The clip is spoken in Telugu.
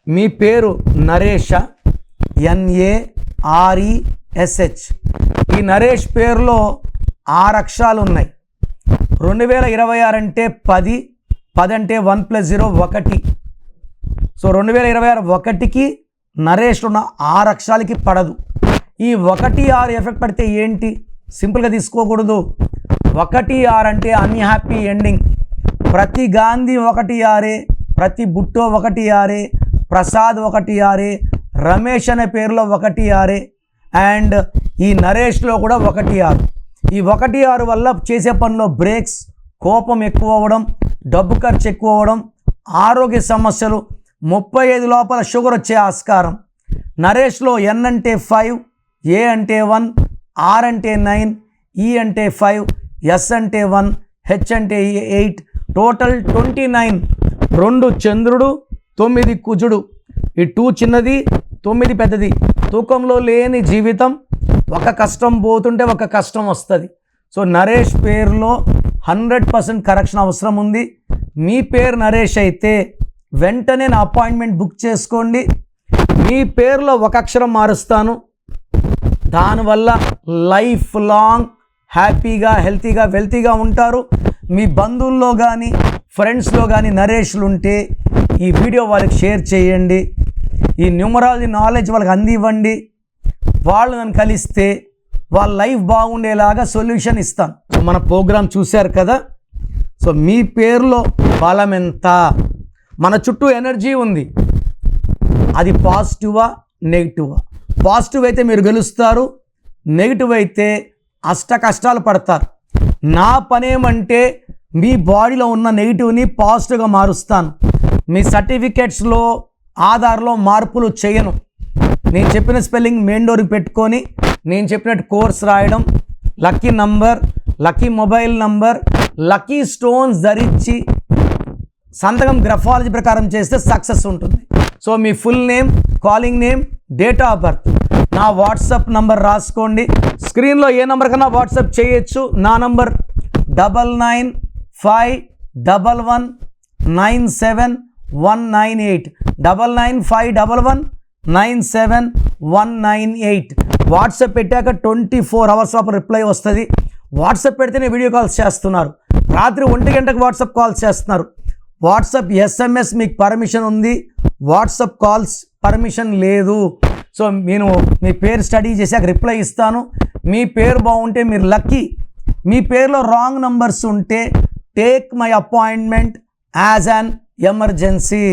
మీ పేరు నరేష, NARESH. ఈ నరేష్ పేరులో 6 అక్షరాలు ఉన్నాయి. 2026 అంటే 10, 10 అంటే 1 + 0 1. సో 2026 1కి నరేష్ ఉన్న 6 అక్షరాలకి పడదు. ఈ 1, 6 ఎఫెక్ట్ పడితే ఏంటి? సింపుల్గా తీసుకోకూడదు. 1, 6 అంటే అన్హ్యాపీ ఎండింగ్. ప్రతి గాంధీ 1, 6, ప్రతి బుట్టో 1, 6, ప్రసాద్ 1, 6, రమేష్ అనే పేరులో 1, 6 అండ్ ఈ నరేష్లో కూడా 1, 6. ఈ 1, 6 వల్ల చేసే పనిలో బ్రేక్స్, కోపం ఎక్కువ అవ్వడం, డబ్బు ఖర్చు ఎక్కువ అవ్వడం, ఆరోగ్య సమస్యలు, 35 లోపల షుగర్ వచ్చే ఆస్కారం. నరేష్లో N అంటే 5, A అంటే 1, R అంటే 9, E అంటే 5, S అంటే 1, H అంటే 8, టోటల్ 29. 2 చంద్రుడు, 9 కుజుడు. ఈ 2 చిన్నది, 9 పెద్దది. తూకంలో లేని జీవితం. ఒక కష్టం పోతుంటే ఒక కష్టం వస్తుంది. సో నరేష్ పేరులో 100% కరెక్షన్ అవసరం ఉంది. మీ పేరు నరేష్ అయితే వెంటనే నా అపాయింట్మెంట్ బుక్ చేసుకోండి. మీ పేరులో ఒక అక్షరం మారుస్తాను. దానివల్ల లైఫ్ లాంగ్ హ్యాపీగా, హెల్తీగా, వెల్తీగా ఉంటారు. మీ బంధువుల్లో కానీ ఫ్రెండ్స్లో కానీ నరేష్లు ఉంటే ఈ వీడియో వాళ్ళకి షేర్ చేయండి. ఈ న్యూమరాలజీ నాలెడ్జ్ వాళ్ళకి అందివ్వండి. వాళ్ళు నన్ను కలిస్తే వాళ్ళ లైఫ్ బాగుండేలాగా సొల్యూషన్ ఇస్తాను. మన ప్రోగ్రాం చూశారు కదా. సో మీ పేరులో బలం ఎంత? మన చుట్టూ ఎనర్జీ ఉంది. అది పాజిటివా నెగిటివా? పాజిటివ్ అయితే మీరు గెలుస్తారు, నెగిటివ్ అయితే అష్ట కష్టాలు పడతారు. నా పనేమంటే మీ బాడీలో ఉన్న నెగిటివ్ని పాజిటివ్గా మారుస్తాను. మీ సర్టిఫికెట్స్లో, ఆధార్లో మార్పులు చేయను. నేను చెప్పిన స్పెల్లింగ్ మెయిన్ డోర్కి పెట్టుకొని నేను చెప్పినట్టు కోర్స్ రాయడం, lucky number, lucky mobile number, lucky stones ధరించి సంతకం గ్రఫాలజీ ప్రకారం చేస్తే సక్సెస్ ఉంటుంది. So me full name, calling name, date of birth, నా వాట్సాప్ నంబర్ రాసుకోండి. స్క్రీన్లో ఏ నంబర్ కన్నా వాట్సాప్ చేయొచ్చు. నా నంబర్ 9951197198, 9951197198. వాట్సాప్ పెట్టాక 24 అవర్స్ లోపల రిప్లై వస్తుంది. వాట్సాప్ పెడితేనే వీడియో కాల్స్ చేస్తున్నారు. రాత్రి 1 గంటకు వాట్సాప్ కాల్స్ చేస్తున్నారు. వాట్సాప్ SMS మీకు పర్మిషన్ ఉంది, వాట్సాప్ కాల్స్ పర్మిషన్ లేదు. సో నేను మీ పేరు స్టడీ చేశాక రిప్లై ఇస్తాను. మీ పేరు బాగుంటే మీరు లక్కీ. మీ పేరులో రాంగ్ నంబర్స్ ఉంటే take my appointment as an emergency.